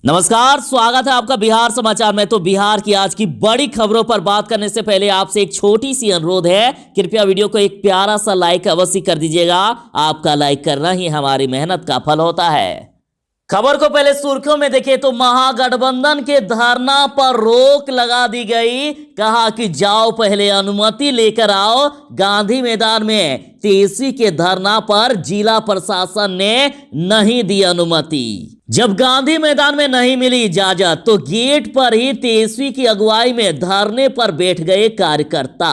नमस्कार, स्वागत है आपका बिहार समाचार में। तो बिहार की आज की बड़ी खबरों पर बात करने से पहले आपसे एक छोटी सी अनुरोध है, कृपया वीडियो को एक प्यारा सा लाइक अवश्य कर दीजिएगा। आपका लाइक करना ही हमारी मेहनत का फल होता है। खबर को पहले सुर्खियों में देखें तो महागठबंधन के धरना पर रोक लगा दी गई। कहा कि जाओ पहले अनुमति लेकर आओ। गांधी मैदान में तेजी के धरना पर जिला प्रशासन ने नहीं दी अनुमति। जब गांधी मैदान में नहीं मिली इजाजत तो गेट पर ही तेजस्वी की अगुवाई में धरने पर बैठ गए कार्यकर्ता।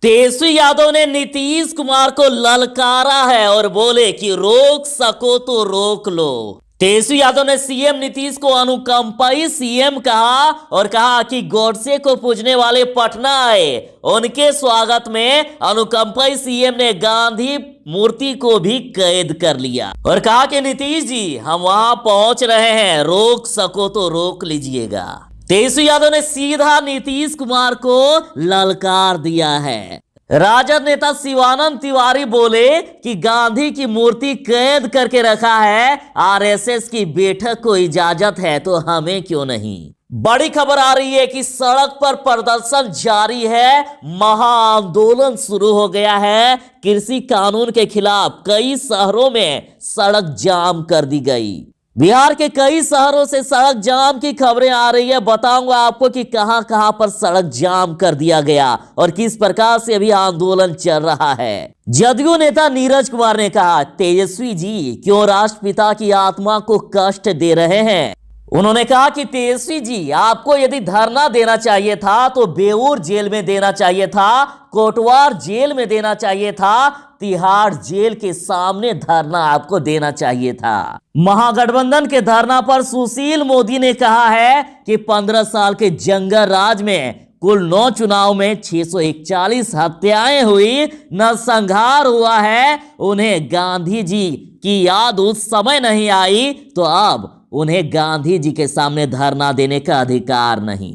तेजस्वी यादव ने नीतीश कुमार को ललकारा है और बोले कि रोक सको तो रोक लो। तेजस्वी यादव ने सीएम नीतीश को अनुकंपाई सीएम कहा और कहा कि गोडसे को पूजने वाले पटना आए। उनके स्वागत में अनुकंपाई सीएम ने गांधी मूर्ति को भी कैद कर लिया और कहा कि नीतीश जी हम वहां पहुंच रहे हैं, रोक सको तो रोक लीजिएगा। तेजस्वी यादव ने सीधा नीतीश कुमार को ललकार दिया है। राजद नेता शिवानंद तिवारी बोले कि गांधी की मूर्ति कैद करके रखा है, आरएसएस की बैठक को इजाजत है तो हमें क्यों नहीं। बड़ी खबर आ रही है कि सड़क पर प्रदर्शन जारी है, महाआंदोलन शुरू हो गया है। कृषि कानून के खिलाफ कई शहरों में सड़क जाम कर दी गई। बिहार के कई शहरों से सड़क जाम की खबरें आ रही है। बताऊंगा आपको कि कहां पर सड़क जाम कर दिया गया और किस प्रकार से अभी आंदोलन चल रहा है। जदयू नेता नीरज कुमार ने कहा, तेजस्वी जी क्यों राष्ट्रपिता की आत्मा को कष्ट दे रहे हैं। उन्होंने कहा कि तेजस्वी जी आपको यदि धरना देना चाहिए था तो बेऊर जेल में देना चाहिए था, कोटवार जेल में देना चाहिए था, तिहाड़ जेल के सामने धरना आपको देना चाहिए था। महागठबंधन के धरना पर सुशील मोदी ने कहा है कि 15 साल के जंगल राज में कुल 9 चुनाव में 641 हत्याएं हुई, नरसंहार हुआ है। उन्हें गांधी जी की याद उस समय नहीं आई तो अब उन्हें गांधी जी के सामने धरना देने का अधिकार नहीं।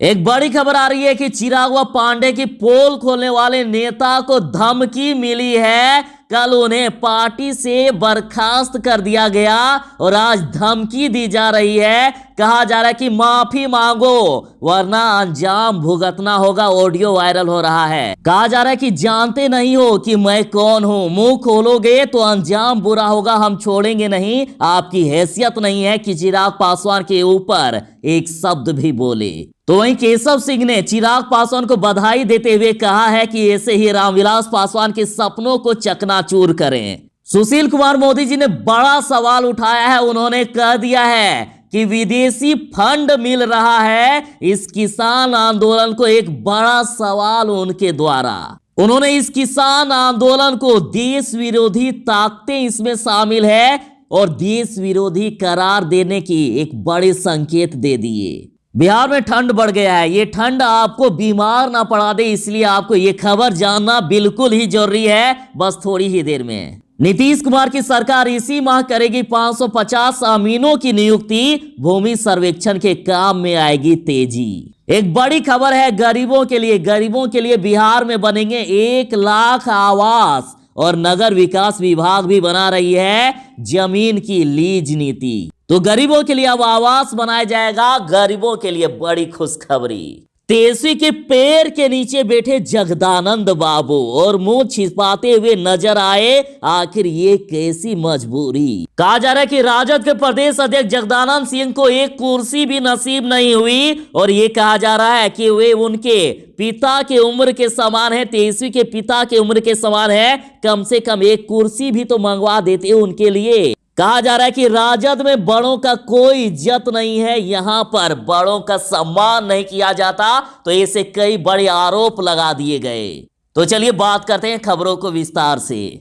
एक बड़ी खबर आ रही है कि चिराग पांडे की पोल खोलने वाले नेता को धमकी मिली है। कल उन्हें पार्टी से बर्खास्त कर दिया गया और आज धमकी दी जा रही है। कहा जा रहा है कि माफी मांगो वरना अंजाम भुगतना होगा। ऑडियो वायरल हो रहा है। कहा जा रहा है कि जानते नहीं हो कि मैं कौन हूं, मुंह खोलोगे तो अंजाम बुरा होगा, हम छोड़ेंगे नहीं। आपकी हैसियत नहीं है कि चिराग पासवान के ऊपर एक शब्द भी बोले। तो वहीं केशव सिंह ने चिराग पासवान को बधाई देते हुए कहा है कि ऐसे ही रामविलास पासवान के सपनों को चकनाचूर करें। सुशील कुमार मोदी जी ने बड़ा सवाल उठाया है। उन्होंने कह दिया है कि विदेशी फंड मिल रहा है। इस किसान आंदोलन को एक बड़ा सवाल उनके द्वारा। उन्होंने इस किसान आंदोलन को देश विरोधी ताकतें इसमें शामिल है और देश विरोधी करार देने की एक बड़े संकेत दे दिए। बिहार में ठंड बढ़ गया है। ये ठंड आपको बीमार ना पड़ा दे, इसलिए आपको ये खबर जानना बिल्कुल ही जरूरी है। बस थोड़ी ही देर में नीतीश कुमार की सरकार इसी माह करेगी 550 अमीनों की नियुक्ति। भूमि सर्वेक्षण के काम में आएगी तेजी। एक बड़ी खबर है गरीबों के लिए बिहार में बनेंगे 1 लाख आवास और नगर विकास विभाग भी बना रही है जमीन की लीज नीति। तो गरीबों के लिए अब आवास बनाया जाएगा। गरीबों के लिए बड़ी खुशखबरी। तेजस्वी के पैर के नीचे बैठे जगदानंद बाबू और मुंह छिपाते हुए नजर आए। आखिर ये कैसी मजबूरी। कहा जा रहा है कि राजद के प्रदेश अध्यक्ष जगदानंद सिंह को एक कुर्सी भी नसीब नहीं हुई और ये कहा जा रहा है कि वे उनके पिता के उम्र के समान है। तेजस्वी के पिता के उम्र के समान है। कम से कम एक कुर्सी भी तो मंगवा देते उनके लिए। कहा जा रहा है कि राजद में बड़ों का कोई इज्जत नहीं है, यहां पर बड़ों का सम्मान नहीं किया जाता। तो ऐसे कई बड़े आरोप लगा दिए गए। तो चलिए बात करते हैं खबरों को विस्तार से।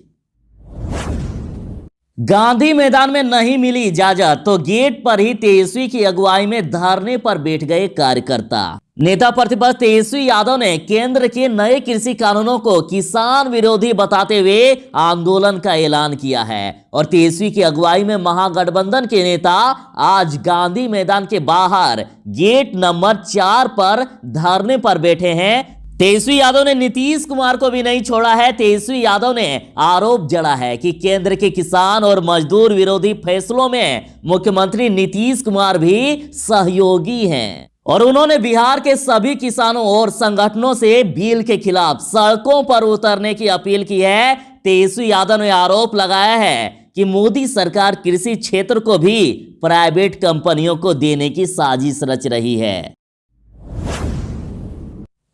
गांधी मैदान में नहीं मिली इजाजत तो गेट पर ही तेजस्वी की अगुवाई में धरने पर बैठ गए कार्यकर्ता। नेता प्रतिपक्ष तेजस्वी यादव ने केंद्र के नए कृषि कानूनों को किसान विरोधी बताते हुए आंदोलन का ऐलान किया है और तेजस्वी की अगुवाई में महागठबंधन के नेता आज गांधी मैदान के बाहर गेट नंबर 4 पर धरने पर बैठे हैं। तेजस्वी यादव ने नीतीश कुमार को भी नहीं छोड़ा है। तेजस्वी यादव ने आरोप जड़ा है कि केंद्र के किसान और मजदूर विरोधी फैसलों में मुख्यमंत्री नीतीश कुमार भी सहयोगी हैं और उन्होंने बिहार के सभी किसानों और संगठनों से बिल के खिलाफ सड़कों पर उतरने की अपील की है। तेजस्वी यादव ने आरोप लगाया है कि मोदी सरकार कृषि क्षेत्र को भी प्राइवेट कंपनियों को देने की साजिश रच रही है।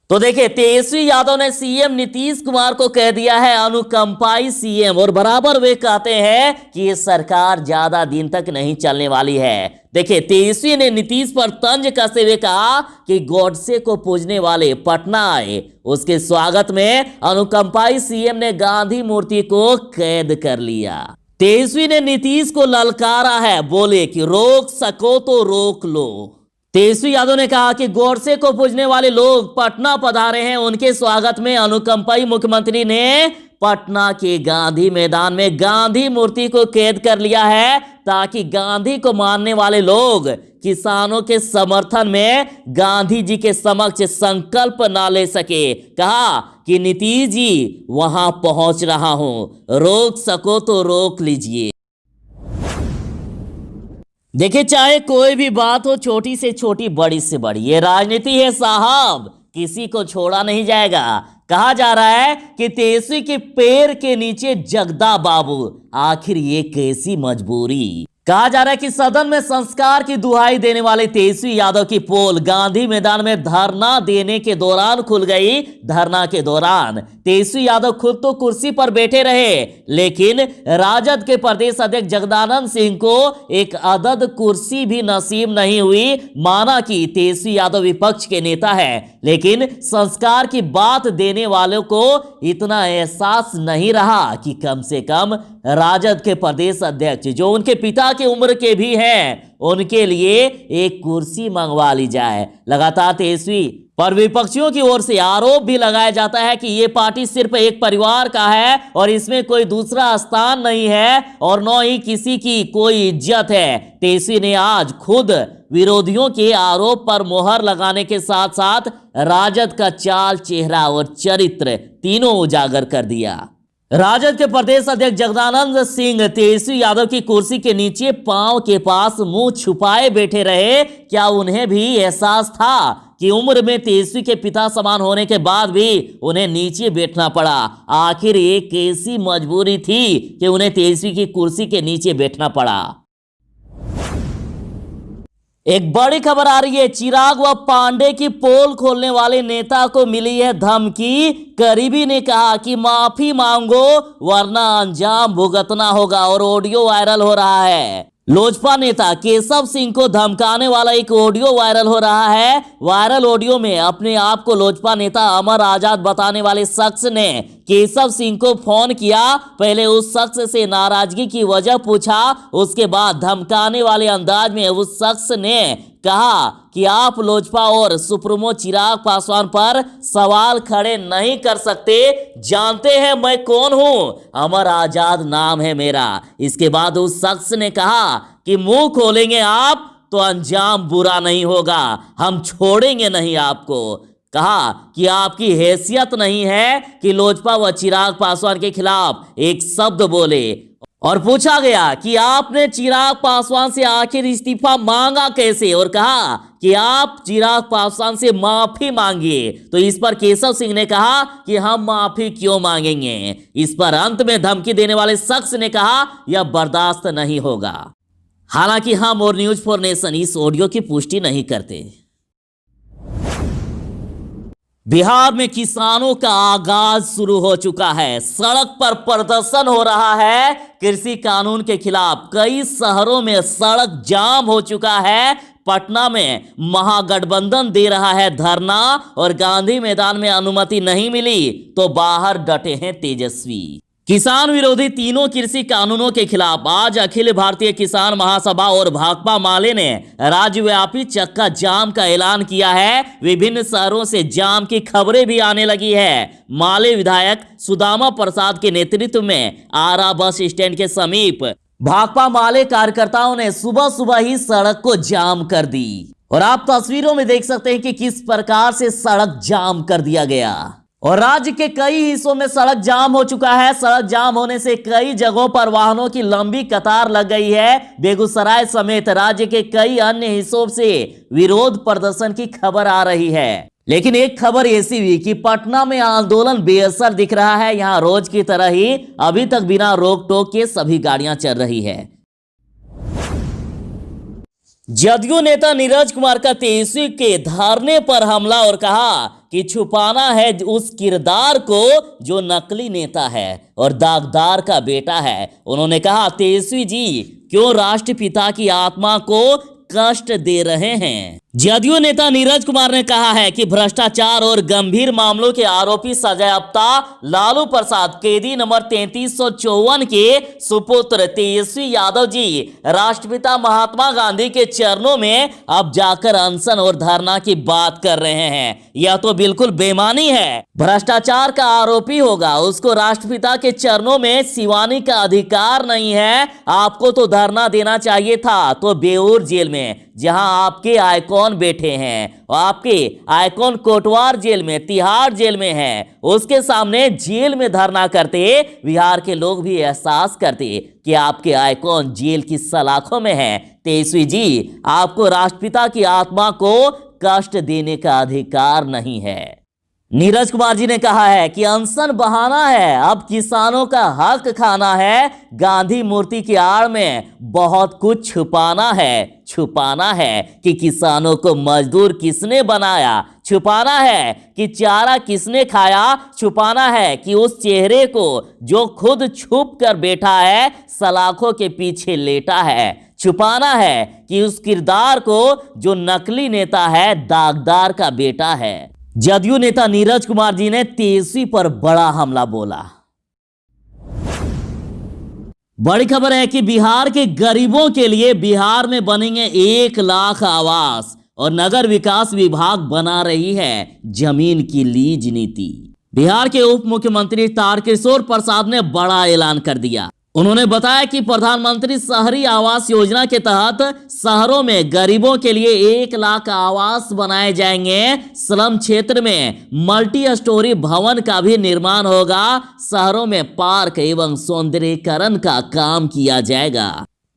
तो देखिए, तेजस्वी यादव ने सीएम नीतीश कुमार को कह दिया है अनुकंपाई सीएम, और बराबर वे कहते हैं कि ये सरकार ज्यादा दिन तक नहीं चलने वाली है। देखिए, तेजस्वी ने नीतीश पर तंज कसते हुए कहा कि गॉडसे को पूजने वाले पटना आए, उसके स्वागत में अनुकंपाई सीएम ने गांधी मूर्ति को कैद कर लिया। तेजस्वी ने नीतीश को ललकारा है, बोले कि रोक सको तो रोक लो। तेजस्वी यादव ने कहा कि गॉडसे को पूजने वाले लोग पटना पधारे हैं, उनके स्वागत में अनुकंपाई मुख्यमंत्री ने पटना के गांधी मैदान में गांधी मूर्ति को कैद कर लिया है ताकि गांधी को मानने वाले लोग किसानों के समर्थन में गांधी जी के समक्ष संकल्प ना ले सके। कहा कि नीतीश जी वहां पहुंच रहा हूं, रोक सको तो रोक लीजिए। देखिए, चाहे कोई भी बात हो, छोटी से छोटी बड़ी से बड़ी, ये राजनीति है साहब, किसी को छोड़ा नहीं जाएगा। कहा जा रहा है कि तेजस्वी के पैर के नीचे जगदा बाबू, आखिर ये कैसी मजबूरी। कहा जा रहा है कि सदन में संस्कार की दुहाई देने वाले तेजस्वी यादव की पोल गांधी मैदान में धरना देने के दौरान खुल गई। धरना के दौरान तेजस्वी यादव खुद तो कुर्सी पर बैठे रहे, लेकिन राजद के प्रदेश अध्यक्ष जगदानंद सिंह को एक अदद कुर्सी भी नसीब नहीं हुई। माना कि तेजस्वी यादव विपक्ष के नेता है, लेकिन संस्कार की बात देने वालों को इतना एहसास नहीं रहा कि कम से कम राजद के प्रदेश अध्यक्ष, जो उनके पिता की उम्र के भी हैं, उनके लिए एक कुर्सी मंगवा ली जाए। लगातार तेजस्वी पर विपक्षियों की ओर से आरोप भी लगाया जाता है कि ये पार्टी सिर्फ एक परिवार का है और इसमें कोई दूसरा स्थान नहीं है और न ही किसी की कोई इज्जत है। तेजस्वी ने आज खुद विरोधियों के आरोप पर मोहर लगाने के साथ साथ राजद का चाल, चेहरा और चरित्र तीनों उजागर कर दिया। राजद के प्रदेश अध्यक्ष जगदानंद सिंह तेजस्वी यादव की कुर्सी के नीचे पांव के पास मुंह छुपाए बैठे रहे। क्या उन्हें भी एहसास था कि उम्र में तेजस्वी के पिता समान होने के बाद भी उन्हें नीचे बैठना पड़ा? आखिर ये कैसी मजबूरी थी कि उन्हें तेजस्वी की कुर्सी के नीचे बैठना पड़ा? एक बड़ी खबर आ रही है, चिराग व पांडे की पोल खोलने वाले नेता को मिली है धमकी। करीबी ने कहा कि माफी मांगो वरना अंजाम भुगतना होगा, और ऑडियो वायरल हो रहा है। लोजपा नेता केशव सिंह को धमकाने वाला एक ऑडियो वायरल हो रहा है। वायरल ऑडियो में अपने आप को लोजपा नेता अमर आजाद बताने वाले शख्स ने केशव सिंह को फोन किया। पहले उस शख्स से नाराजगी की वजह पूछा, उसके बाद धमकाने वाले अंदाज में उस शख्स ने कहा कि आप लोजपा और सुप्रीमो चिराग पासवान पर सवाल खड़े नहीं कर सकते, जानते हैं मैं कौन हूं, अमर आजाद नाम है मेरा। इसके बाद उस शख्स ने कहा कि मुंह खोलेंगे आप तो अंजाम बुरा नहीं होगा, हम छोड़ेंगे नहीं आपको। कहा कि आपकी हैसियत नहीं है कि लोजपा व चिराग पासवान के खिलाफ एक शब्द बोले, और पूछा गया कि आपने चिराग पासवान से आखिर इस्तीफा मांगा कैसे, और कहा कि आप चिराग पासवान से माफी मांगिए। तो इस पर केशव सिंह ने कहा कि हम माफी क्यों मांगेंगे। इस पर अंत में धमकी देने वाले शख्स ने कहा यह बर्दाश्त नहीं होगा। हालांकि हम और न्यूज फॉर नेशन इस ऑडियो की पुष्टि नहीं करते। बिहार में किसानों का आगाज शुरू हो चुका है। सड़क पर प्रदर्शन हो रहा है कृषि कानून के खिलाफ। कई शहरों में सड़क जाम हो चुका है। पटना में महागठबंधन दे रहा है धरना, और गांधी मैदान में अनुमति नहीं मिली तो बाहर डटे हैं तेजस्वी। किसान विरोधी तीनों कृषि कानूनों के खिलाफ आज अखिल भारतीय किसान महासभा और भाकपा माले ने राज्यव्यापी चक्का जाम का ऐलान किया है। विभिन्न शहरों से जाम की खबरें भी आने लगी है। माले विधायक सुदामा प्रसाद के नेतृत्व में आरा बस स्टैंड के समीप भाकपा माले कार्यकर्ताओं ने सुबह सुबह ही सड़क को जाम कर दी। और आप तस्वीरों में देख सकते हैं कि किस प्रकार से सड़क जाम कर दिया गया और राज्य के कई हिस्सों में सड़क जाम हो चुका है। सड़क जाम होने से कई जगहों पर वाहनों की लंबी कतार लग गई है। बेगूसराय समेत राज्य के कई अन्य हिस्सों से विरोध प्रदर्शन की खबर आ रही है। लेकिन एक खबर ऐसी हुई कि पटना में आंदोलन बेअसर दिख रहा है। यहां रोज की तरह ही अभी तक बिना रोक टोक के सभी गाड़ियां चल रही है। जदयू नेता नीरज कुमार का तेजस्वी के धरने पर हमला और कहा कि छुपाना है उस किरदार को जो नकली नेता है और दागदार का बेटा है। उन्होंने कहा, तेजस्वी जी क्यों राष्ट्रपिता की आत्मा को कष्ट दे रहे हैं। जदयू नेता नीरज कुमार ने कहा है कि भ्रष्टाचार और गंभीर मामलों के आरोपी सजायाफ्ता लालू प्रसाद कैदी नंबर 3354 के सुपुत्र तेजस्वी यादव जी राष्ट्रपिता महात्मा गांधी के चरणों में अब जाकर अनशन और धरना की बात कर रहे हैं। यह तो बिल्कुल बेईमानी है। भ्रष्टाचार का आरोपी होगा, उसको राष्ट्रपिता के चरणों में सिवाने का अधिकार नहीं है। आपको तो धरना देना चाहिए था तो बेऊर जेल में, जहां आपके आइकॉन बैठे हैं और आपके आइकॉन कोटवार जेल में, तिहाड़ जेल में है, उसके सामने जेल में धरना करते बिहार के लोग भी एहसास करते कि आपके आइकॉन जेल की सलाखों में है। तेजस्वी जी, आपको राष्ट्रपिता की आत्मा को कष्ट देने का अधिकार नहीं है। नीरज कुमार जी ने कहा है कि अनशन बहाना है, अब किसानों का हक खाना है। गांधी मूर्ति की आड़ में बहुत कुछ छुपाना है कि किसानों को मजदूर किसने बनाया, छुपाना है कि चारा किसने खाया, छुपाना है कि उस चेहरे को जो खुद छुप कर बैठा है, सलाखों के पीछे लेटा है, छुपाना है कि उस किरदार को जो नकली नेता है, दागदार का बेटा है। जदयू नेता नीरज कुमार जी ने तेजस्वी पर बड़ा हमला बोला। बड़ी खबर है कि बिहार के गरीबों के लिए बिहार में बनेंगे 1 लाख आवास और नगर विकास विभाग बना रही है जमीन की लीज नीति। बिहार के उप मुख्यमंत्री तारकिशोर प्रसाद ने बड़ा ऐलान कर दिया। उन्होंने बताया कि प्रधानमंत्री शहरी आवास योजना के तहत शहरों में गरीबों के लिए 1 लाख आवास बनाए जाएंगे। स्लम क्षेत्र में मल्टी स्टोरी भवन का भी निर्माण होगा। शहरों में पार्क एवं सौंदर्यीकरण का काम किया जाएगा।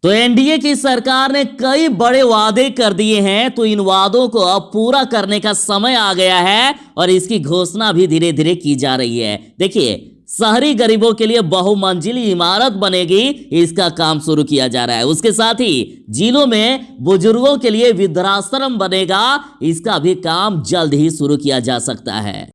तो एनडीए की सरकार ने कई बड़े वादे कर दिए हैं, तो इन वादों को अब पूरा करने का समय आ गया है और इसकी घोषणा भी धीरे धीरे की जा रही है। देखिए, शहरी गरीबों के लिए बहुमंजिली इमारत बनेगी, इसका काम शुरू किया जा रहा है। उसके साथ ही जिलों में बुजुर्गों के लिए वृद्धाश्रम बनेगा, इसका भी काम जल्द ही शुरू किया जा सकता है।